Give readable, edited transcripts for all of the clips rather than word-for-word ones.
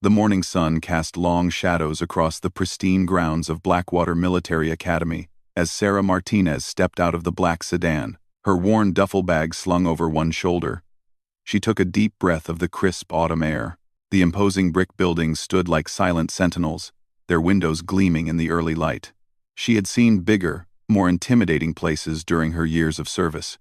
The morning sun cast long shadows across the pristine grounds of Blackwater Military Academy as Sarah Martinez stepped out of the black sedan, her worn duffel bag slung over one shoulder. She took a deep breath of the crisp autumn air. The imposing brick buildings stood like silent sentinels, their windows gleaming in the early light. She had seen bigger, more intimidating places during her years of service.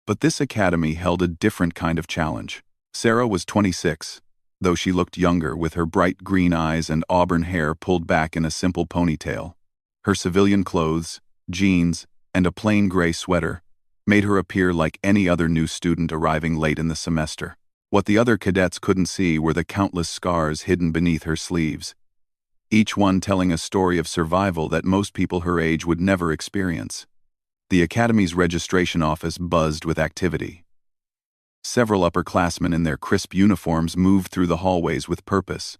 But this academy held a different kind of challenge. Sarah was 26, though she looked younger with her bright green eyes and auburn hair pulled back in a simple ponytail. Her civilian clothes, jeans, and a plain gray sweater made her appear like any other new student arriving late in the semester. What the other cadets couldn't see were the countless scars hidden beneath her sleeves, each one telling a story of survival that most people her age would never experience. The academy's registration office buzzed with activity. Several upperclassmen in their crisp uniforms moved through the hallways with purpose,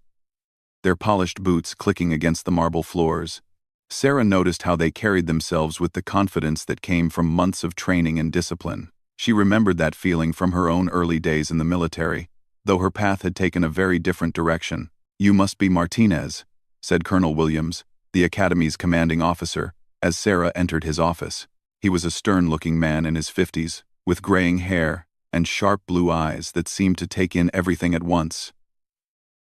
their polished boots clicking against the marble floors. Sarah noticed how they carried themselves with the confidence that came from months of training and discipline. She remembered that feeling from her own early days in the military, though her path had taken a very different direction. "You must be Martinez," said Colonel Williams, the academy's commanding officer, as Sarah entered his office. He was a stern-looking man in his 50s, with graying hair and sharp blue eyes that seemed to take in everything at once.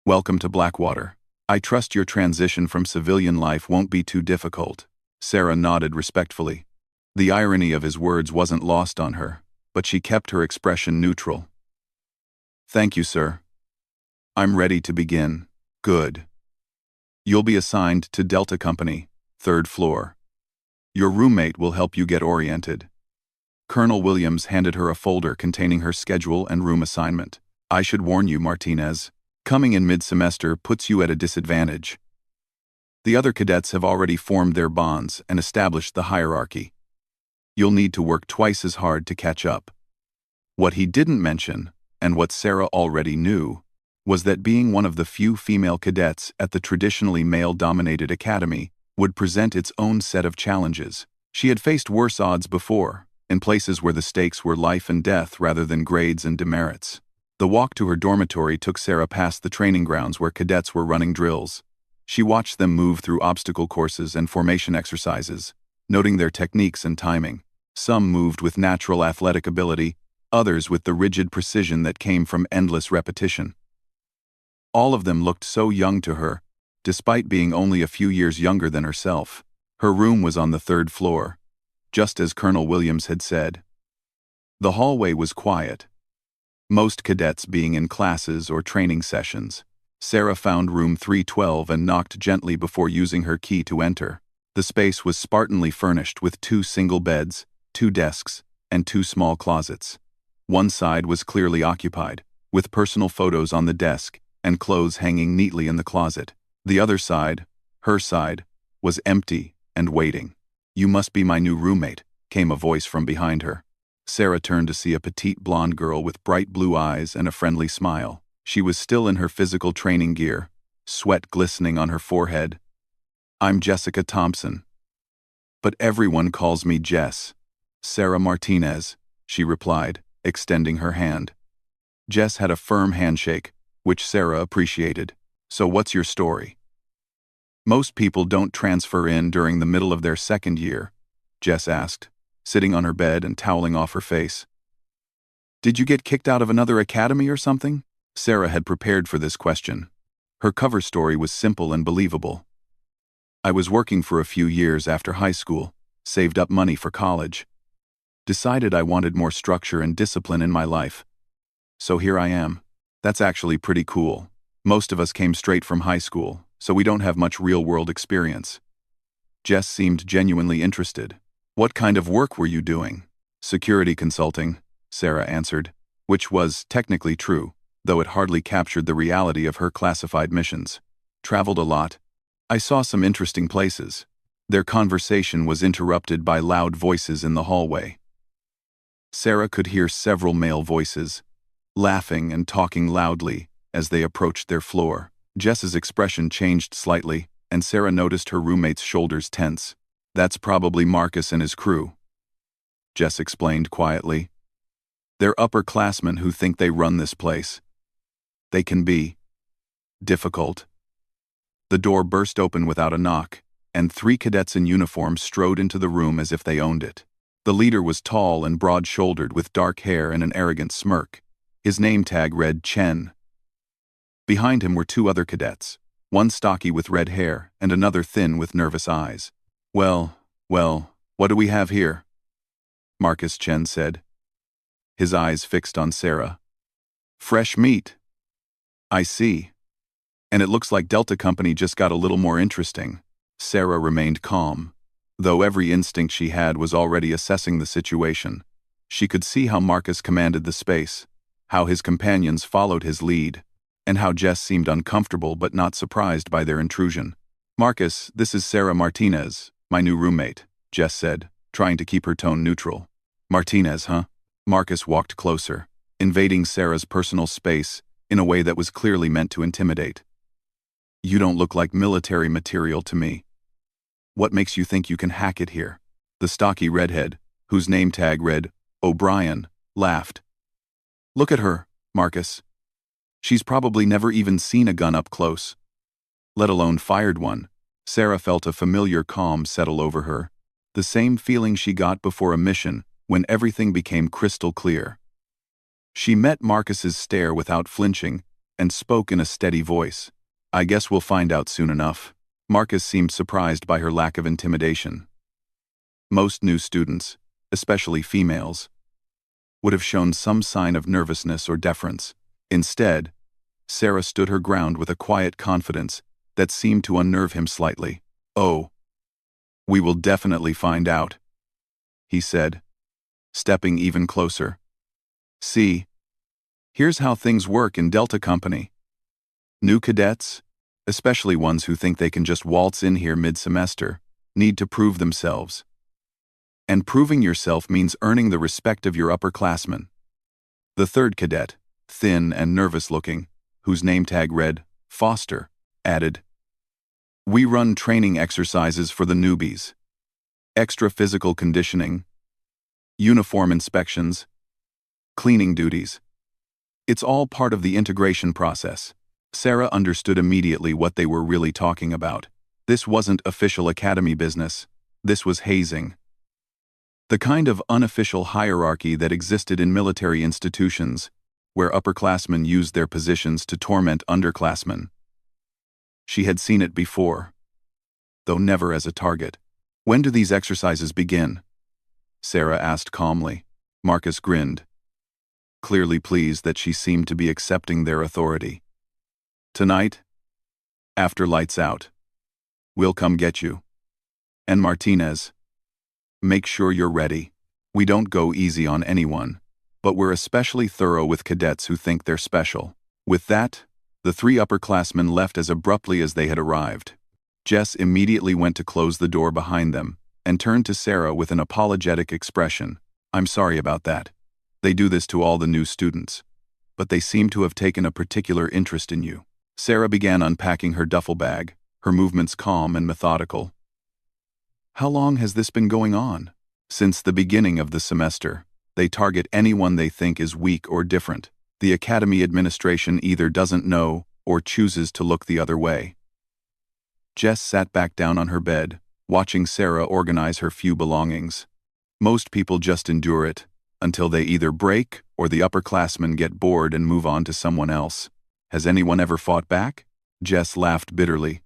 "Welcome to Blackwater. I trust your transition from civilian life won't be too difficult." Sarah nodded respectfully. The irony of his words wasn't lost on her, but she kept her expression neutral. "Thank you, sir. I'm ready to begin." "Good. You'll be assigned to Delta Company, 3rd floor. Your roommate will help you get oriented." Colonel Williams handed her a folder containing her schedule and room assignment. "I should warn you, Martinez. Coming in mid-semester puts you at a disadvantage. The other cadets have already formed their bonds and established the hierarchy. You'll need to work twice as hard to catch up." What he didn't mention, and what Sarah already knew, was that being one of the few female cadets at the traditionally male-dominated academy would present its own set of challenges. She had faced worse odds before, in places where the stakes were life and death rather than grades and demerits. The walk to her dormitory took Sarah past the training grounds where cadets were running drills. She watched them move through obstacle courses and formation exercises, noting their techniques and timing. Some moved with natural athletic ability, others with the rigid precision that came from endless repetition. All of them looked so young to her, despite being only a few years younger than herself. Her room was on the 3rd floor, just as Colonel Williams had said. The hallway was quiet, most cadets being in classes or training sessions. Sarah found room 312 and knocked gently before using her key to enter. The space was spartanly furnished with 2 single beds, 2 desks, and 2 small closets. One side was clearly occupied, with personal photos on the desk and clothes hanging neatly in the closet. The other side, her side, was empty and waiting. "You must be my new roommate," came a voice from behind her. Sarah turned to see a petite blonde girl with bright blue eyes and a friendly smile. She was still in her physical training gear, sweat glistening on her forehead. "I'm Jessica Thompson. But everyone calls me Jess." "Sarah Martinez," she replied, extending her hand. Jess had a firm handshake, which Sarah appreciated. "So what's your story?" "Most people don't transfer in during the middle of their 2nd year," Jess asked, sitting on her bed and toweling off her face. "Did you get kicked out of another academy or something?" Sarah had prepared for this question. Her cover story was simple and believable. "I was working for a few years after high school, saved up money for college. Decided I wanted more structure and discipline in my life. So here I am." "That's actually pretty cool. Most of us came straight from high school, so we don't have much real-world experience." Jess seemed genuinely interested. "What kind of work were you doing?" "Security consulting," Sarah answered, which was technically true, though it hardly captured the reality of her classified missions. "Traveled a lot. I saw some interesting places." Their conversation was interrupted by loud voices in the hallway. Sarah could hear several male voices, laughing and talking loudly as they approached their floor. Jess's expression changed slightly, and Sarah noticed her roommate's shoulders tense. "That's probably Marcus and his crew," Jess explained quietly. "They're upperclassmen who think they run this place." "They can be. difficult. The door burst open without a knock, and 3 cadets in uniform strode into the room as if they owned it. The leader was tall and broad-shouldered with dark hair and an arrogant smirk. His name tag read Chen. Behind him were 2 other cadets, one stocky with red hair and another thin with nervous eyes. Well, what do we have here?" Marcus Chen said, his eyes fixed on Sarah. "Fresh meat. I see. And it looks like Delta Company just got a little more interesting." Sarah remained calm, though every instinct she had was already assessing the situation. She could see how Marcus commanded the space, how his companions followed his lead, and how Jess seemed uncomfortable but not surprised by their intrusion. "Marcus, this is Sarah Martinez, my new roommate," Jess said, trying to keep her tone neutral. "Martinez, huh?" Marcus walked closer, invading Sarah's personal space in a way that was clearly meant to intimidate. "You don't look like military material to me. What makes you think you can hack it here?" The stocky redhead, whose name tag read O'Brien, laughed. "Look at her, Marcus. She's probably never even seen a gun up close, let alone fired one." Sarah felt a familiar calm settle over her, the same feeling she got before a mission when everything became crystal clear. She met Marcus's stare without flinching and spoke in a steady voice. "I guess we'll find out soon enough." Marcus seemed surprised by her lack of intimidation. Most new students, especially females, would have shown some sign of nervousness or deference. Instead, Sarah stood her ground with a quiet confidence that seemed to unnerve him slightly. "Oh, we will definitely find out," he said, stepping even closer. "See, here's how things work in Delta Company. New cadets, especially ones who think they can just waltz in here mid-semester, need to prove themselves. And proving yourself means earning the respect of your upperclassmen." The 3rd cadet, thin and nervous-looking, whose name tag read Foster, added, "We run training exercises for the newbies. Extra physical conditioning, uniform inspections, cleaning duties. It's all part of the integration process." Sarah understood immediately what they were really talking about. This wasn't official academy business. This was hazing. The kind of unofficial hierarchy that existed in military institutions, where upperclassmen used their positions to torment underclassmen. She had seen it before, though never as a target. "When do these exercises begin?" Sarah asked calmly. Marcus grinned, clearly pleased that she seemed to be accepting their authority. "Tonight, after lights out. We'll come get you. And Martinez, make sure you're ready. We don't go easy on anyone, but we're especially thorough with cadets who think they're special." With that, the 3 upperclassmen left as abruptly as they had arrived. Jess immediately went to close the door behind them and turned to Sarah with an apologetic expression. "I'm sorry about that. They do this to all the new students, but they seem to have taken a particular interest in you." Sarah began unpacking her duffel bag, her movements calm and methodical. "How long has this been going on?" "Since the beginning of the semester. They target anyone they think is weak or different. The academy administration either doesn't know or chooses to look the other way." Jess sat back down on her bed, watching Sarah organize her few belongings. Most people just endure it, until they either break or the upperclassmen get bored and move on to someone else. "Has anyone ever fought back?" Jess laughed bitterly.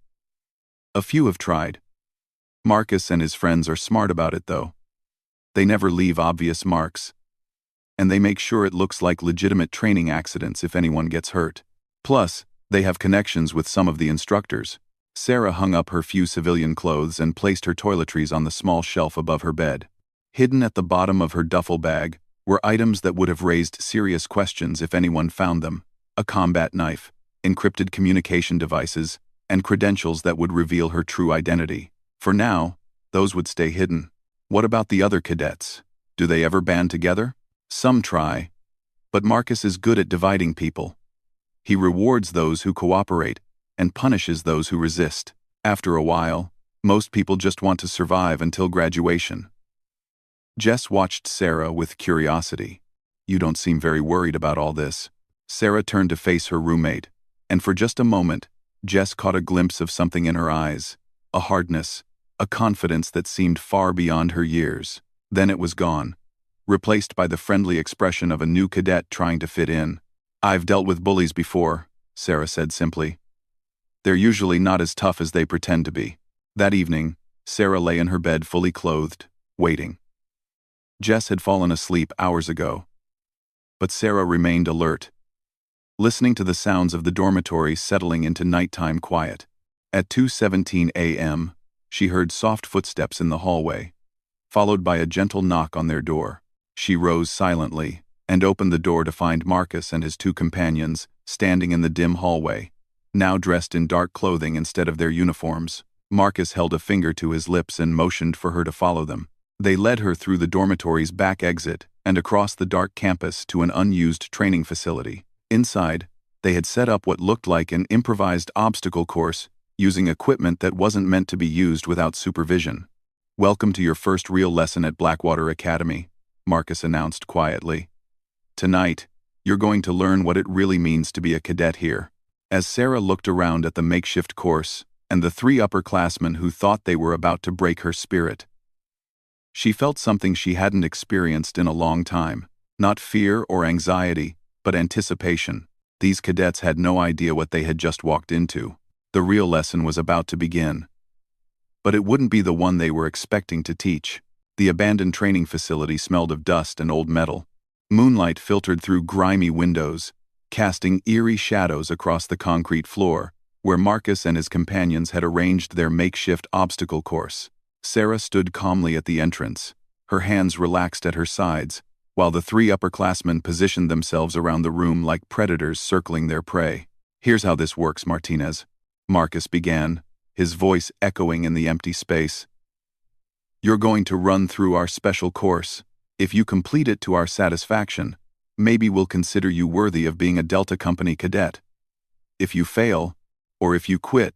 "A few have tried. Marcus and his friends are smart about it, though. They never leave obvious marks, and they make sure it looks like legitimate training accidents if anyone gets hurt. Plus, they have connections with some of the instructors." Sarah hung up her few civilian clothes and placed her toiletries on the small shelf above her bed. Hidden at the bottom of her duffel bag were items that would have raised serious questions if anyone found them: a combat knife, encrypted communication devices, and credentials that would reveal her true identity. For now, those would stay hidden. What about the other cadets? Do they ever band together? Some try, but Marcus is good at dividing people. He rewards those who cooperate and punishes those who resist. After a while, most people just want to survive until graduation. Jess watched Sarah with curiosity. "You don't seem very worried about all this." Sarah turned to face her roommate, And for just a moment, Jess caught a glimpse of something in her eyes, a hardness, a confidence that seemed far beyond her years. Then it was gone, replaced by the friendly expression of a new cadet trying to fit in. "I've dealt with bullies before," Sarah said simply. "They're usually not as tough as they pretend to be." That evening, Sarah lay in her bed fully clothed, waiting. Jess had fallen asleep hours ago, but Sarah remained alert, listening to the sounds of the dormitory settling into nighttime quiet. At 2:17 a.m., she heard soft footsteps in the hallway, followed by a gentle knock on their door. She rose silently and opened the door to find Marcus and his two companions standing in the dim hallway, now dressed in dark clothing instead of their uniforms. Marcus held a finger to his lips and motioned for her to follow them. They led her through the dormitory's back exit and across the dark campus to an unused training facility. Inside, they had set up what looked like an improvised obstacle course using equipment that wasn't meant to be used without supervision. "Welcome to your first real lesson at Blackwater Academy," Marcus announced quietly. "Tonight, you're going to learn what it really means to be a cadet here." As Sarah looked around at the makeshift course and the three upperclassmen who thought they were about to break her spirit, she felt something she hadn't experienced in a long time. Not fear or anxiety, but anticipation. These cadets had no idea what they had just walked into. The real lesson was about to begin. But it wouldn't be the one they were expecting to teach. The abandoned training facility smelled of dust and old metal. Moonlight filtered through grimy windows, casting eerie shadows across the concrete floor, where Marcus and his companions had arranged their makeshift obstacle course. Sarah stood calmly at the entrance, her hands relaxed at her sides, while the three upperclassmen positioned themselves around the room like predators circling their prey. "Here's how this works, Martinez," Marcus began, his voice echoing in the empty space. "You're going to run through our special course. If you complete it to our satisfaction, maybe we'll consider you worthy of being a Delta Company cadet. If you fail, or if you quit,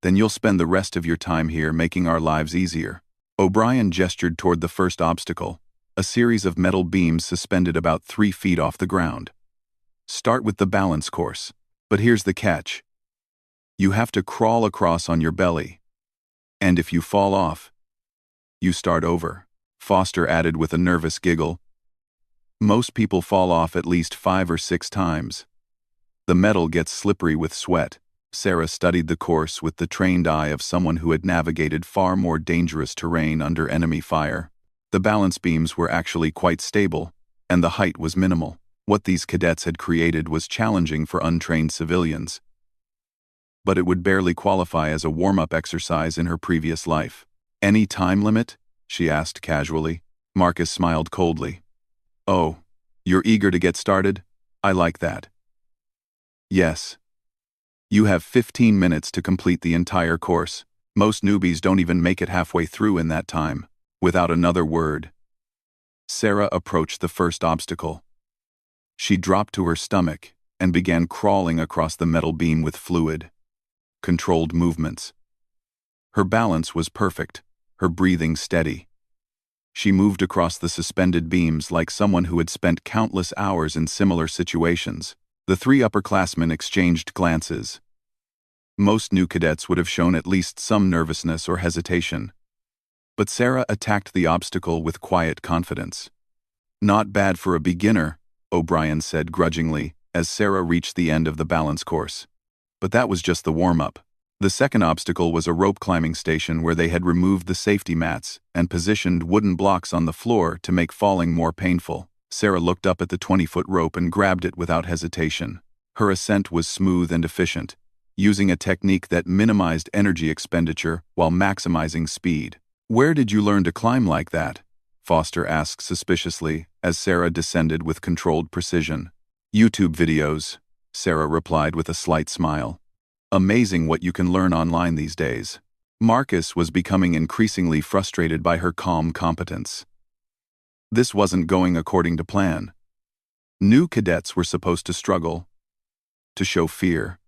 then you'll spend the rest of your time here making our lives easier." O'Brien gestured toward the first obstacle, a series of metal beams suspended about 3 feet off the ground. "Start with the balance course. But here's the catch. You have to crawl across on your belly. And if you fall off, you start over," Foster added with a nervous giggle. "Most people fall off at least 5 or 6 times. The metal gets slippery with sweat." Sarah studied the course with the trained eye of someone who had navigated far more dangerous terrain under enemy fire. The balance beams were actually quite stable, and the height was minimal. What these cadets had created was challenging for untrained civilians, but it would barely qualify as a warm-up exercise in her previous life. "Any time limit?" she asked casually. Marcus smiled coldly. "Oh, you're eager to get started? I like that. Yes. You have 15 minutes to complete the entire course. Most newbies don't even make it halfway through in that time." Without another word, Sarah approached the first obstacle. She dropped to her stomach and began crawling across the metal beam with fluid, controlled movements. Her balance was perfect, her breathing steady. She moved across the suspended beams like someone who had spent countless hours in similar situations. The three upperclassmen exchanged glances. Most new cadets would have shown at least some nervousness or hesitation, but Sarah attacked the obstacle with quiet confidence. "Not bad for a beginner," O'Brien said grudgingly as Sarah reached the end of the balance course. But that was just the warm-up. The second obstacle was a rope climbing station where they had removed the safety mats and positioned wooden blocks on the floor to make falling more painful. Sarah looked up at the 20-foot rope and grabbed it without hesitation. Her ascent was smooth and efficient, using a technique that minimized energy expenditure while maximizing speed. "Where did you learn to climb like that?" Foster asked suspiciously as Sarah descended with controlled precision. "YouTube videos," Sarah replied with a slight smile. "Amazing what you can learn online these days." Marcus was becoming increasingly frustrated by her calm competence. This wasn't going according to plan. New cadets were supposed to struggle, to show fear,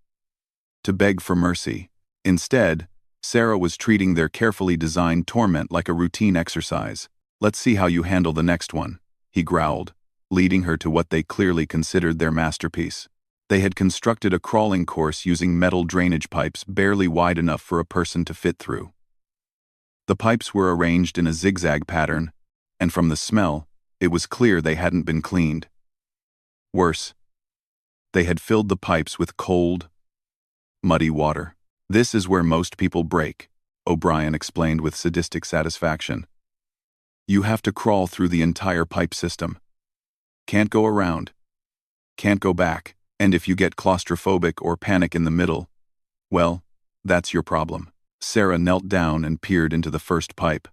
to beg for mercy. Instead, Sarah was treating their carefully designed torment like a routine exercise. "Let's see how you handle the next one," he growled, leading her to what they clearly considered their masterpiece. They had constructed a crawling course using metal drainage pipes barely wide enough for a person to fit through. The pipes were arranged in a zigzag pattern, and from the smell, it was clear they hadn't been cleaned. Worse, they had filled the pipes with cold, muddy water. "This is where most people break," O'Brien explained with sadistic satisfaction. "You have to crawl through the entire pipe system. Can't go around. Can't go back. And if you get claustrophobic or panic in the middle, well, that's your problem." Sarah knelt down and peered into the first pipe.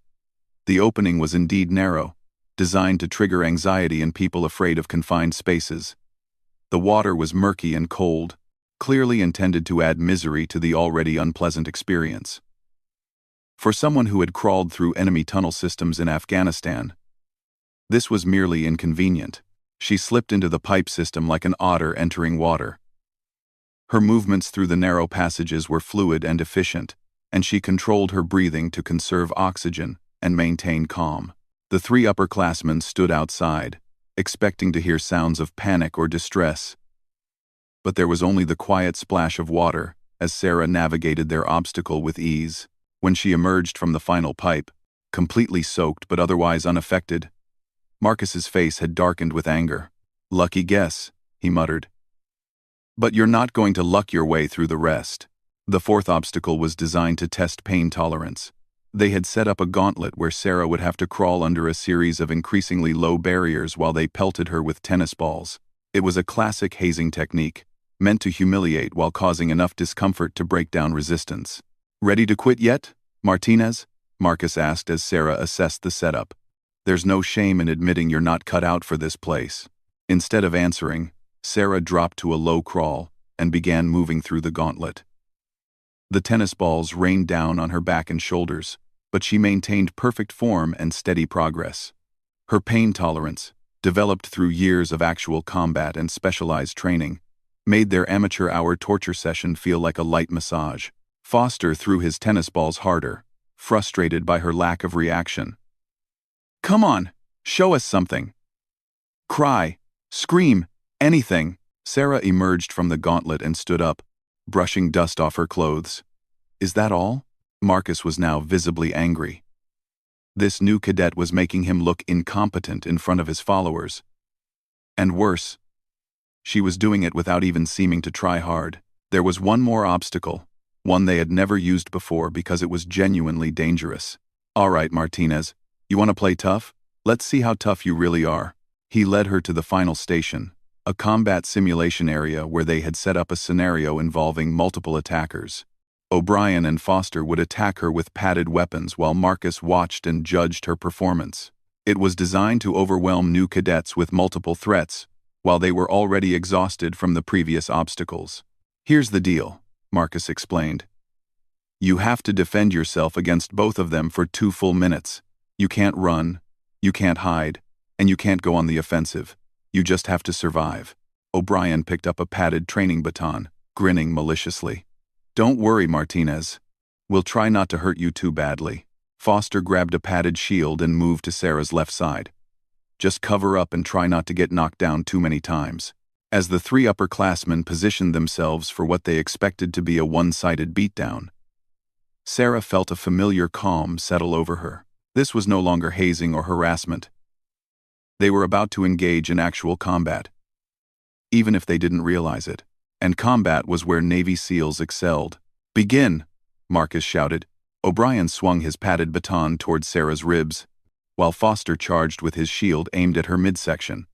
The opening was indeed narrow, designed to trigger anxiety in people afraid of confined spaces. The water was murky and cold, clearly intended to add misery to the already unpleasant experience. For someone who had crawled through enemy tunnel systems in Afghanistan, this was merely inconvenient. She slipped into the pipe system like an otter entering water. Her movements through the narrow passages were fluid and efficient, and she controlled her breathing to conserve oxygen and maintain calm. The three upperclassmen stood outside, expecting to hear sounds of panic or distress. But there was only the quiet splash of water as Sarah navigated their obstacle with ease. When she emerged from the final pipe, completely soaked but otherwise unaffected, Marcus's face had darkened with anger. "Lucky guess," he muttered. "But you're not going to luck your way through the rest." The fourth obstacle was designed to test pain tolerance. They had set up a gauntlet where Sarah would have to crawl under a series of increasingly low barriers while they pelted her with tennis balls. It was a classic hazing technique, meant to humiliate while causing enough discomfort to break down resistance. "Ready to quit yet, Martinez?" Marcus asked as Sarah assessed the setup. "There's no shame in admitting you're not cut out for this place." Instead of answering, Sarah dropped to a low crawl and began moving through the gauntlet. The tennis balls rained down on her back and shoulders, but she maintained perfect form and steady progress. Her pain tolerance, developed through years of actual combat and specialized training, made their amateur-hour torture session feel like a light massage. Foster threw his tennis balls harder, frustrated by her lack of reaction. "Come on, show us something. Cry, scream, anything." Sarah emerged from the gauntlet and stood up, brushing dust off her clothes. "Is that all?" Marcus was now visibly angry. This new cadet was making him look incompetent in front of his followers. And worse, she was doing it without even seeming to try hard. There was one more obstacle, one they had never used before because it was genuinely dangerous. "All right, Martinez, you want to play tough? Let's see how tough you really are." He led her to the final station, a combat simulation area where they had set up a scenario involving multiple attackers. O'Brien and Foster would attack her with padded weapons while Marcus watched and judged her performance. It was designed to overwhelm new cadets with multiple threats, while they were already exhausted from the previous obstacles. "Here's the deal," Marcus explained. "You have to defend yourself against both of them for 2 full minutes. You can't run, you can't hide, and you can't go on the offensive. You just have to survive." O'Brien picked up a padded training baton, grinning maliciously. "Don't worry, Martinez. We'll try not to hurt you too badly." Foster grabbed a padded shield and moved to Sarah's left side. "Just cover up and try not to get knocked down too many times." As the three upperclassmen positioned themselves for what they expected to be a one-sided beatdown, Sarah felt a familiar calm settle over her. This was no longer hazing or harassment. They were about to engage in actual combat, even if they didn't realize it. And combat was where Navy SEALs excelled. "Begin!" Marcus shouted. O'Brien swung his padded baton toward Sarah's ribs, while Foster charged with his shield aimed at her midsection.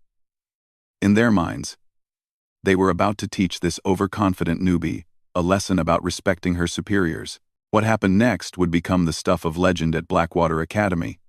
In their minds, they were about to teach this overconfident newbie a lesson about respecting her superiors. What happened next would become the stuff of legend at Blackwater Academy,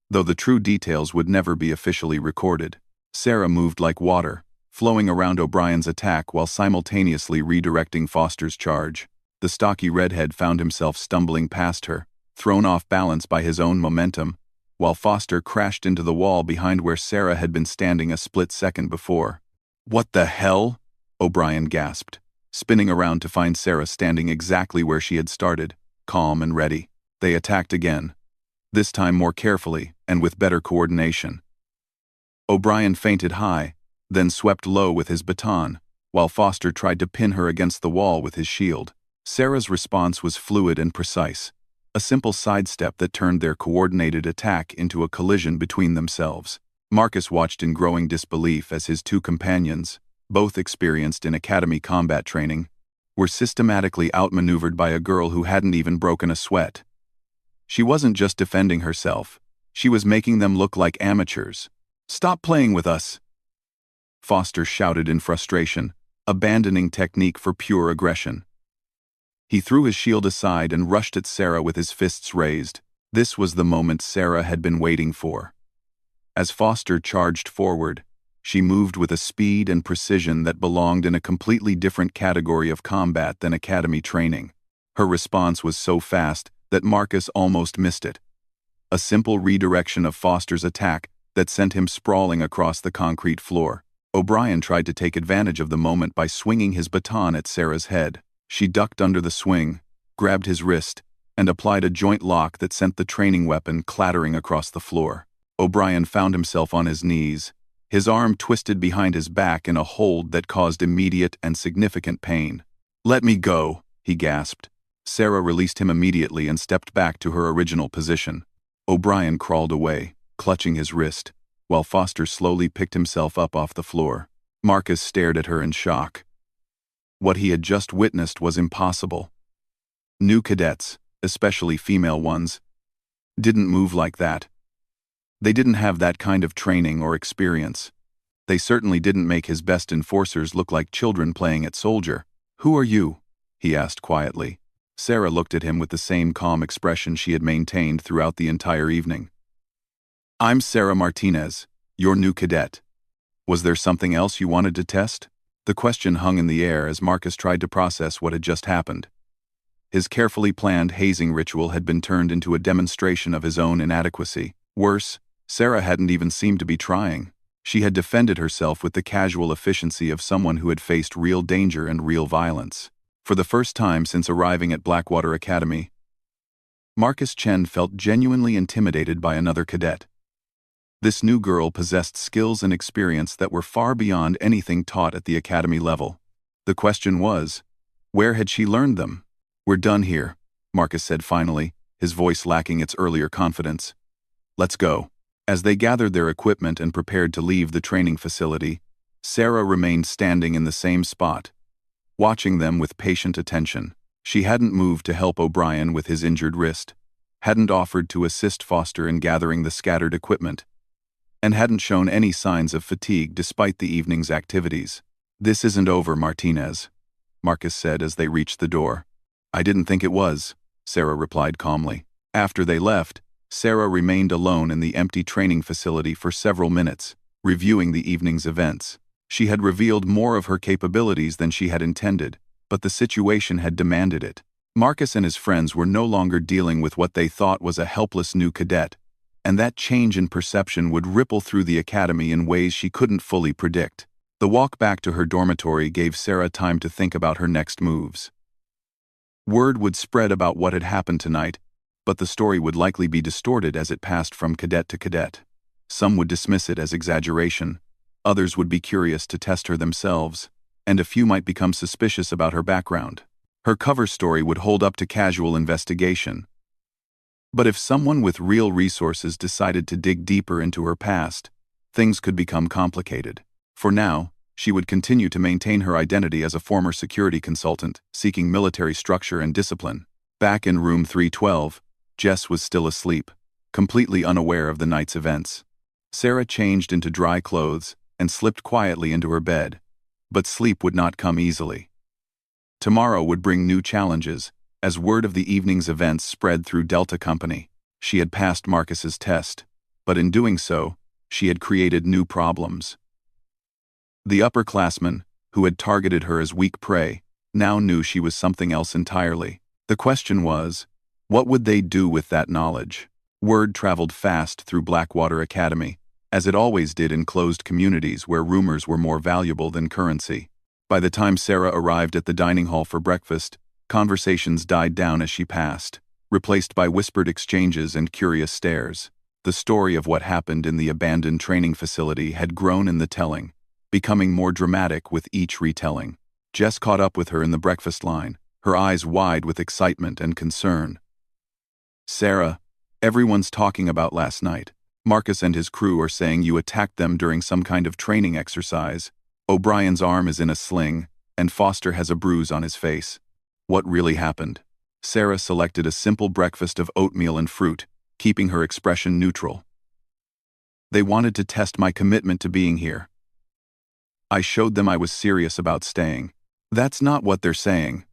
though the true details would never be officially recorded. Sarah moved like water, flowing around O'Brien's attack while simultaneously redirecting Foster's charge. The stocky redhead found himself stumbling past her, thrown off balance by his own momentum, while Foster crashed into the wall behind where Sarah had been standing a split second before. "What the hell?" O'Brien gasped, spinning around to find Sarah standing exactly where she had started, calm and ready. They attacked again, this time more carefully and with better coordination. O'Brien feinted high, then swept low with his baton, while Foster tried to pin her against the wall with his shield. Sarah's response was fluid and precise, a simple sidestep that turned their coordinated attack into a collision between themselves. Marcus watched in growing disbelief as his two companions, both experienced in academy combat training, were systematically outmaneuvered by a girl who hadn't even broken a sweat. She wasn't just defending herself, she was making them look like amateurs. "Stop playing with us!" Foster shouted in frustration, abandoning technique for pure aggression. He threw his shield aside and rushed at Sarah with his fists raised. This was the moment Sarah had been waiting for. As Foster charged forward, she moved with a speed and precision that belonged in a completely different category of combat than academy training. Her response was so fast that Marcus almost missed it. A simple redirection of Foster's attack that sent him sprawling across the concrete floor. O'Brien tried to take advantage of the moment by swinging his baton at Sarah's head. She ducked under the swing, grabbed his wrist, and applied a joint lock that sent the training weapon clattering across the floor. O'Brien found himself on his knees, his arm twisted behind his back in a hold that caused immediate and significant pain. "Let me go," he gasped. Sarah released him immediately and stepped back to her original position. O'Brien crawled away, clutching his wrist, while Foster slowly picked himself up off the floor. Marcus stared at her in shock. What he had just witnessed was impossible. New cadets, especially female ones, didn't move like that. They didn't have that kind of training or experience. They certainly didn't make his best enforcers look like children playing at soldier. "Who are you?" he asked quietly. Sarah looked at him with the same calm expression she had maintained throughout the entire evening. "I'm Sarah Martinez, your new cadet. Was there something else you wanted to test?" The question hung in the air as Marcus tried to process what had just happened. His carefully planned hazing ritual had been turned into a demonstration of his own inadequacy. Worse, Sarah hadn't even seemed to be trying. She had defended herself with the casual efficiency of someone who had faced real danger and real violence. For the first time since arriving at Blackwater Academy, Marcus Chen felt genuinely intimidated by another cadet. This new girl possessed skills and experience that were far beyond anything taught at the academy level. The question was, where had she learned them? "We're done here," Marcus said finally, his voice lacking its earlier confidence. "Let's go." As they gathered their equipment and prepared to leave the training facility, Sarah remained standing in the same spot, watching them with patient attention. She hadn't moved to help O'Brien with his injured wrist, hadn't offered to assist Foster in gathering the scattered equipment, and hadn't shown any signs of fatigue despite the evening's activities. "This isn't over, Martinez," Marcus said as they reached the door. "I didn't think it was," Sarah replied calmly. After they left, Sarah remained alone in the empty training facility for several minutes, reviewing the evening's events. She had revealed more of her capabilities than she had intended, but the situation had demanded it. Marcus and his friends were no longer dealing with what they thought was a helpless new cadet, and that change in perception would ripple through the academy in ways she couldn't fully predict. The walk back to her dormitory gave Sarah time to think about her next moves. Word would spread about what had happened tonight, but the story would likely be distorted as it passed from cadet to cadet. Some would dismiss it as exaggeration, others would be curious to test her themselves, and a few might become suspicious about her background. Her cover story would hold up to casual investigation. But if someone with real resources decided to dig deeper into her past, things could become complicated. For now, she would continue to maintain her identity as a former security consultant, seeking military structure and discipline. Back in room 312, Jess was still asleep, completely unaware of the night's events. Sarah changed into dry clothes and slipped quietly into her bed, but sleep would not come easily. Tomorrow would bring new challenges, as word of the evening's events spread through Delta Company. She had passed Marcus's test, but in doing so, she had created new problems. The upperclassmen, who had targeted her as weak prey, now knew she was something else entirely. The question was, what would they do with that knowledge? Word traveled fast through Blackwater Academy, as it always did in closed communities where rumors were more valuable than currency. By the time Sarah arrived at the dining hall for breakfast, conversations died down as she passed, replaced by whispered exchanges and curious stares. The story of what happened in the abandoned training facility had grown in the telling, becoming more dramatic with each retelling. Jess caught up with her in the breakfast line, her eyes wide with excitement and concern. "Sarah, everyone's talking about last night. Marcus and his crew are saying you attacked them during some kind of training exercise. O'Brien's arm is in a sling, and Foster has a bruise on his face. What really happened?" Sarah selected a simple breakfast of oatmeal and fruit, keeping her expression neutral. "They wanted to test my commitment to being here. I showed them I was serious about staying." "That's not what they're saying.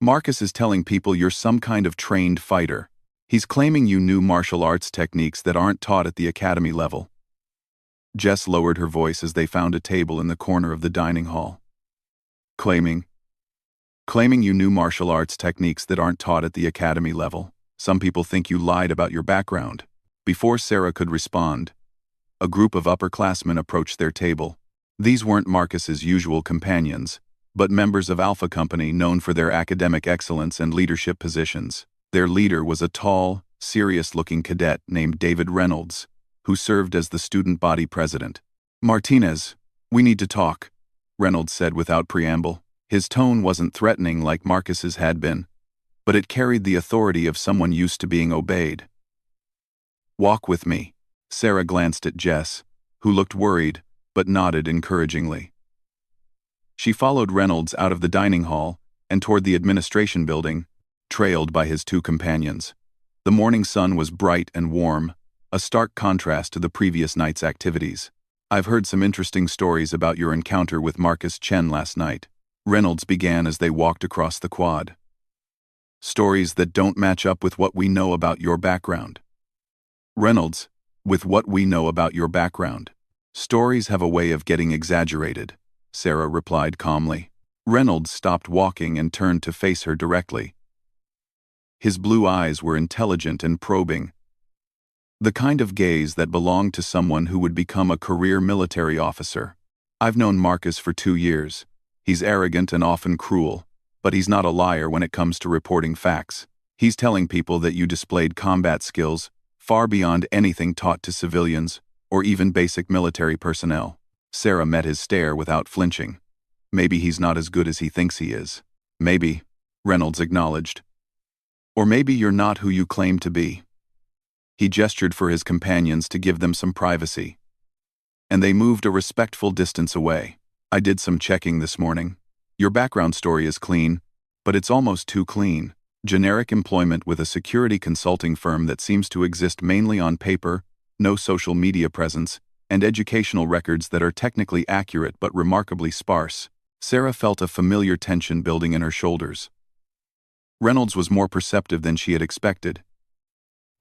Marcus is telling people you're some kind of trained fighter. He's claiming you knew martial arts techniques that aren't taught at the academy level." Jess lowered her voice as they found a table in the corner of the dining hall. Claiming you knew martial arts techniques that aren't taught at the academy level. Some people think you lied about your background." Before Sarah could respond, a group of upperclassmen approached their table. These weren't Marcus's usual companions, but members of Alpha Company known for their academic excellence and leadership positions. Their leader was a tall, serious-looking cadet named David Reynolds, who served as the student body president. "Martinez, we need to talk," Reynolds said without preamble. His tone wasn't threatening like Marcus's had been, but it carried the authority of someone used to being obeyed. "Walk with me." Sarah glanced at Jess, who looked worried, but nodded encouragingly. She followed Reynolds out of the dining hall and toward the administration building, trailed by his two companions. The morning sun was bright and warm, a stark contrast to the previous night's activities. "I've heard some interesting stories about your encounter with Marcus Chen last night," Reynolds began as they walked across the quad. "Stories that don't match up with what we know about your background." "Reynolds, with what we know about your background. Stories have a way of getting exaggerated," Sarah replied calmly. Reynolds stopped walking and turned to face her directly. His blue eyes were intelligent and probing, the kind of gaze that belonged to someone who would become a career military officer. "I've known Marcus for 2 years. He's arrogant and often cruel, but he's not a liar when it comes to reporting facts. He's telling people that you displayed combat skills far beyond anything taught to civilians or even basic military personnel." Sarah met his stare without flinching. "Maybe he's not as good as he thinks he is." "Maybe," Reynolds acknowledged. "Or maybe you're not who you claim to be." He gestured for his companions to give them some privacy, and they moved a respectful distance away. "I did some checking this morning. Your background story is clean, but it's almost too clean. Generic employment with a security consulting firm that seems to exist mainly on paper, no social media presence, and educational records that are technically accurate but remarkably sparse." Sarah felt a familiar tension building in her shoulders. Reynolds was more perceptive than she had expected,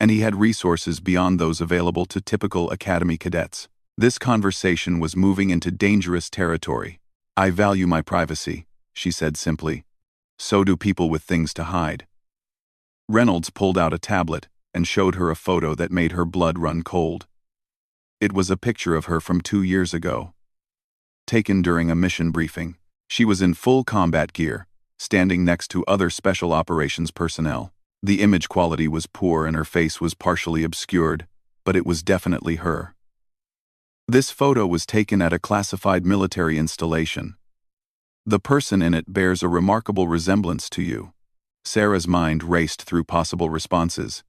and he had resources beyond those available to typical academy cadets. This conversation was moving into dangerous territory. "I value my privacy," she said simply. "So do people with things to hide." Reynolds pulled out a tablet and showed her a photo that made her blood run cold. It was a picture of her from 2 years ago, taken during a mission briefing. She was in full combat gear, standing next to other special operations personnel. The image quality was poor and her face was partially obscured, but it was definitely her. This photo was taken at a classified military installation. "The person in it bears a remarkable resemblance to you." Sarah's mind raced through possible responses.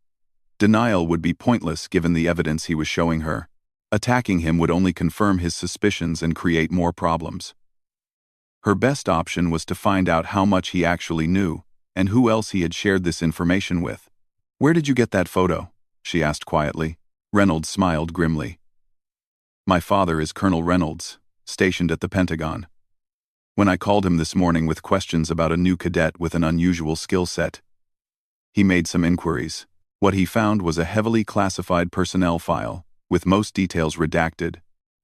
Denial would be pointless given the evidence he was showing her. Attacking him would only confirm his suspicions and create more problems. Her best option was to find out how much he actually knew, and who else he had shared this information with. "Where did you get that photo?" she asked quietly. Reynolds smiled grimly. "My father is Colonel Reynolds, stationed at the Pentagon. When I called him this morning with questions about a new cadet with an unusual skill set, he made some inquiries. What he found was a heavily classified personnel file, with most details redacted,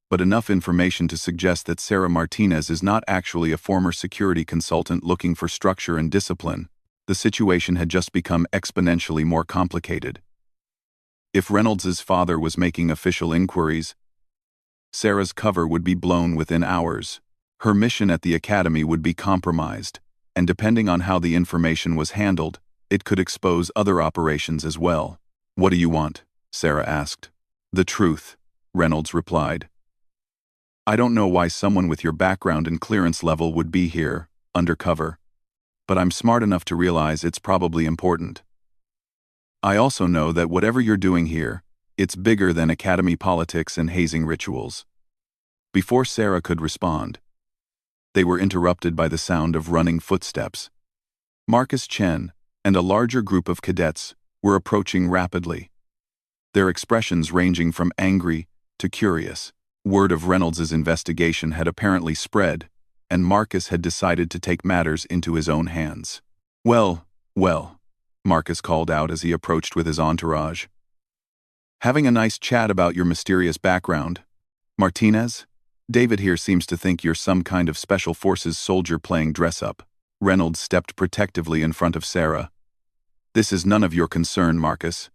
but enough information to suggest that Sarah Martinez is not actually a former security consultant looking for structure and discipline. The situation had just become exponentially more complicated. If Reynolds's father was making official inquiries, Sarah's cover would be blown within hours. Her mission at the academy would be compromised, and depending on how the information was handled, it could expose other operations as well. "What do you want?" Sarah asked. "The truth," Reynolds replied. I don't know why someone with your background and clearance level would be here, undercover, but I'm smart enough to realize it's probably important. I also know that whatever you're doing here, it's bigger than academy politics and hazing rituals. Before Sarah could respond, they were interrupted by the sound of running footsteps. Marcus Chen and a larger group of cadets were approaching rapidly, their expressions ranging from angry to curious. Word of Reynolds's investigation had apparently spread, and Marcus had decided to take matters into his own hands. Well, Marcus called out as he approached with his entourage. Having a nice chat about your mysterious background, Martinez? David here seems to think you're some kind of special forces soldier playing dress-up. Reynolds stepped protectively in front of Sarah. This is none of your concern, Marcus.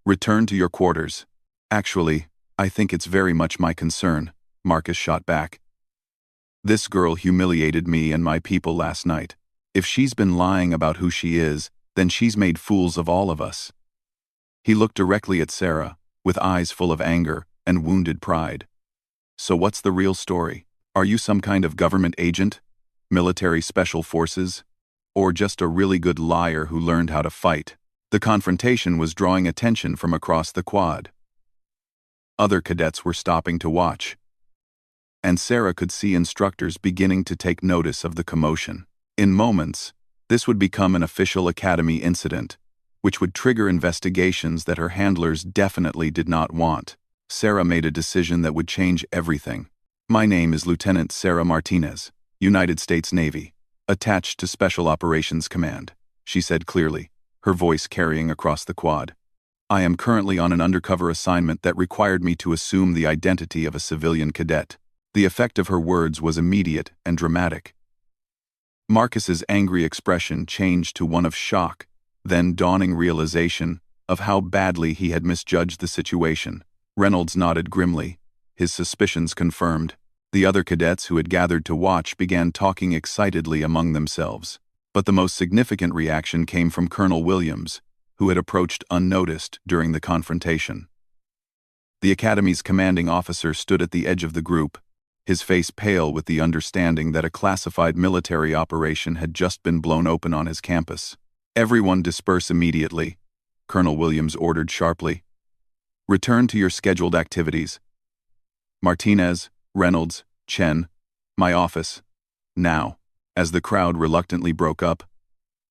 Return to your quarters. Actually, I think it's very much my concern, Marcus shot back. This girl humiliated me and my people last night. If she's been lying about who she is, then she's made fools of all of us. He looked directly at Sarah, with eyes full of anger and wounded pride. So what's the real story? Are you some kind of government agent, military special forces, or just a really good liar who learned how to fight? The confrontation was drawing attention from across the quad. Other cadets were stopping to watch, and Sarah could see instructors beginning to take notice of the commotion. In moments, this would become an official academy incident, which would trigger investigations that her handlers definitely did not want. Sarah made a decision that would change everything. My name is Lieutenant Sarah Martinez, United States Navy, attached to Special Operations Command, she said clearly, her voice carrying across the quad. I am currently on an undercover assignment that required me to assume the identity of a civilian cadet. The effect of her words was immediate and dramatic. Marcus's angry expression changed to one of shock, then dawning realization of how badly he had misjudged the situation. Reynolds nodded grimly, his suspicions confirmed. The other cadets who had gathered to watch began talking excitedly among themselves. But the most significant reaction came from Colonel Williams, who had approached unnoticed during the confrontation. The Academy's commanding officer stood at the edge of the group, his face pale with the understanding that a classified military operation had just been blown open on his campus. Everyone disperse immediately, Colonel Williams ordered sharply. Return to your scheduled activities. Martinez, Reynolds, Chen, my office. Now. As the crowd reluctantly broke up,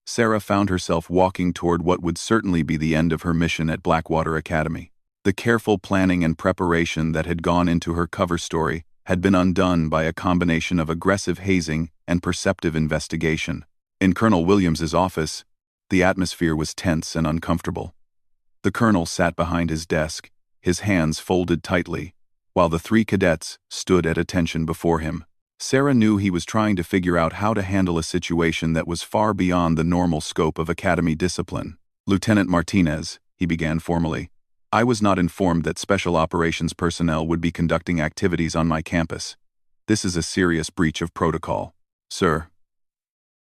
Sarah found herself walking toward what would certainly be the end of her mission at Blackwater Academy. The careful planning and preparation that had gone into her cover story had been undone by a combination of aggressive hazing and perceptive investigation. In Colonel Williams's office, the atmosphere was tense and uncomfortable. The colonel sat behind his desk, his hands folded tightly, while the three cadets stood at attention before him. Sarah knew he was trying to figure out how to handle a situation that was far beyond the normal scope of academy discipline. Lieutenant Martinez, he began formally, I was not informed that special operations personnel would be conducting activities on my campus. This is a serious breach of protocol. Sir,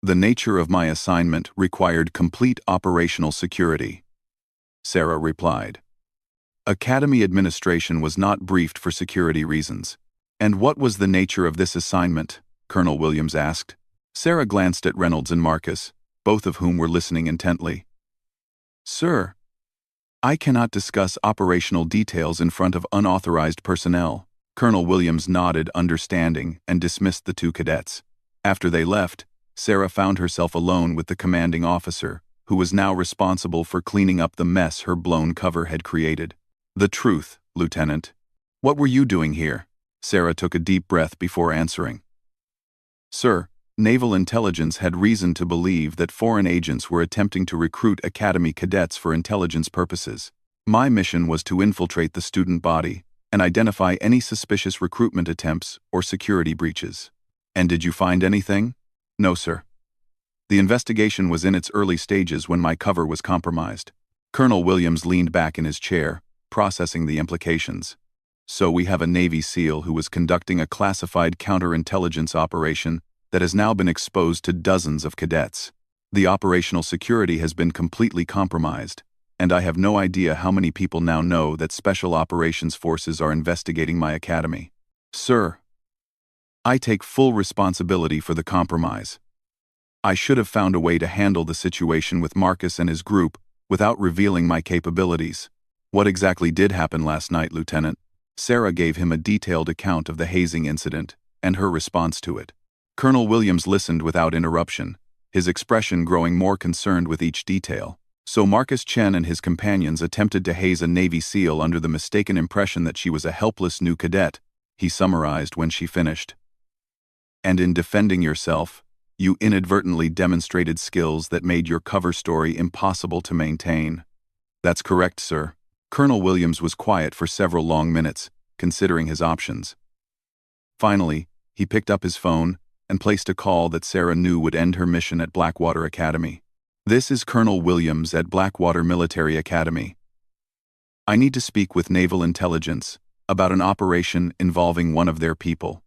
the nature of my assignment required complete operational security, Sarah replied. Academy administration was not briefed for security reasons. And what was the nature of this assignment? Colonel Williams asked. Sarah glanced at Reynolds and Marcus, both of whom were listening intently. Sir, I cannot discuss operational details in front of unauthorized personnel. Colonel Williams nodded understanding and dismissed the two cadets. After they left, Sarah found herself alone with the commanding officer, who was now responsible for cleaning up the mess her blown cover had created. The truth, Lieutenant. What were you doing here? Sarah took a deep breath before answering. Sir, Naval Intelligence had reason to believe that foreign agents were attempting to recruit Academy cadets for intelligence purposes. My mission was to infiltrate the student body and identify any suspicious recruitment attempts or security breaches. And did you find anything? No, sir. The investigation was in its early stages when my cover was compromised. Colonel Williams leaned back in his chair, processing the implications. So we have a Navy SEAL who was conducting a classified counterintelligence operation that has now been exposed to dozens of cadets. The operational security has been completely compromised, and I have no idea how many people now know that Special Operations Forces are investigating my academy. Sir, I take full responsibility for the compromise. I should have found a way to handle the situation with Marcus and his group without revealing my capabilities. What exactly did happen last night, Lieutenant? Sarah gave him a detailed account of the hazing incident and her response to it. Colonel Williams listened without interruption, his expression growing more concerned with each detail. So Marcus Chen and his companions attempted to haze a Navy SEAL under the mistaken impression that she was a helpless new cadet, he summarized when she finished. And in defending yourself, you inadvertently demonstrated skills that made your cover story impossible to maintain. That's correct, sir. Colonel Williams was quiet for several long minutes, considering his options. Finally, he picked up his phone and placed a call that Sarah knew would end her mission at Blackwater Academy. This is Colonel Williams at Blackwater Military Academy. I need to speak with Naval Intelligence about an operation involving one of their people.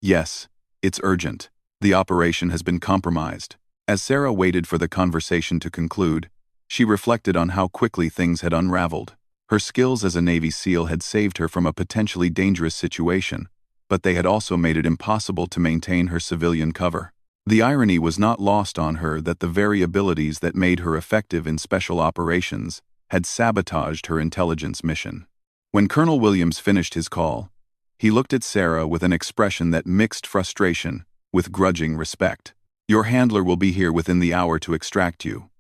Yes, it's urgent. The operation has been compromised. As Sarah waited for the conversation to conclude, she reflected on how quickly things had unraveled. Her skills as a Navy SEAL had saved her from a potentially dangerous situation, but they had also made it impossible to maintain her civilian cover. The irony was not lost on her that the very abilities that made her effective in special operations had sabotaged her intelligence mission. When Colonel Williams finished his call, he looked at Sarah with an expression that mixed frustration with grudging respect. Your handler will be here within the hour to extract you.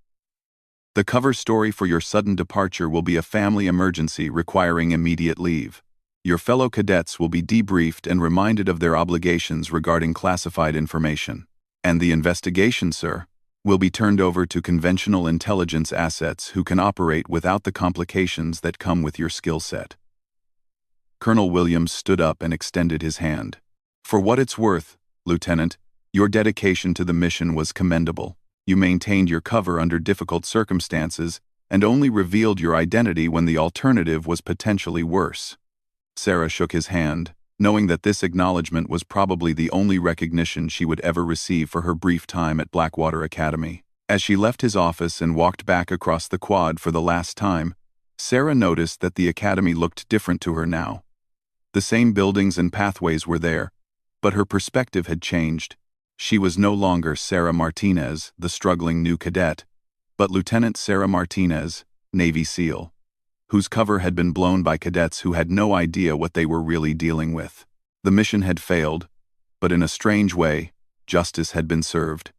The cover story for your sudden departure will be a family emergency requiring immediate leave. Your fellow cadets will be debriefed and reminded of their obligations regarding classified information. And the investigation, sir, will be turned over to conventional intelligence assets who can operate without the complications that come with your skill set. Colonel Williams stood up and extended his hand. For what it's worth, Lieutenant, your dedication to the mission was commendable. You maintained your cover under difficult circumstances and only revealed your identity when the alternative was potentially worse. Sarah shook his hand, knowing that this acknowledgement was probably the only recognition she would ever receive for her brief time at Blackwater Academy. As she left his office and walked back across the quad for the last time, Sarah noticed that the academy looked different to her now. The same buildings and pathways were there, but her perspective had changed. She was no longer Sarah Martinez, the struggling new cadet, but Lieutenant Sarah Martinez, Navy SEAL, whose cover had been blown by cadets who had no idea what they were really dealing with. The mission had failed, but in a strange way, justice had been served.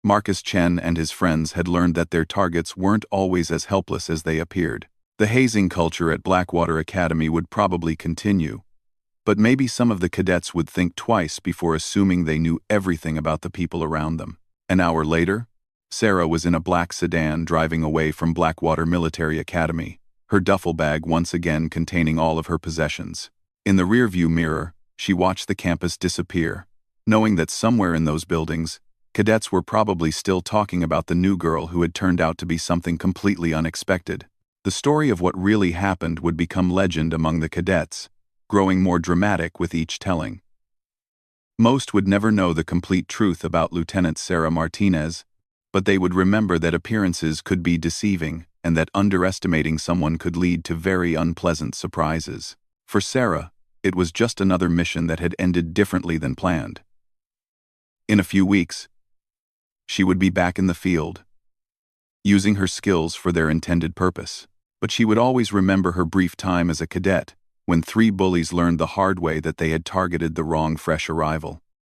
Marcus Chen and his friends had learned that their targets weren't always as helpless as they appeared. The hazing culture at Blackwater Academy would probably continue, but maybe some of the cadets would think twice before assuming they knew everything about the people around them. An hour later, Sarah was in a black sedan driving away from Blackwater Military Academy, her duffel bag once again containing all of her possessions. In the rearview mirror, she watched the campus disappear, knowing that somewhere in those buildings, cadets were probably still talking about the new girl who had turned out to be something completely unexpected. The story of what really happened would become legend among the cadets, growing more dramatic with each telling. Most would never know the complete truth about Lieutenant Sarah Martinez, but they would remember that appearances could be deceiving and that underestimating someone could lead to very unpleasant surprises. For Sarah, it was just another mission that had ended differently than planned. In a few weeks, she would be back in the field, using her skills for their intended purpose. But she would always remember her brief time as a cadet, when 3 bullies learned the hard way that they had targeted the wrong fresh arrival.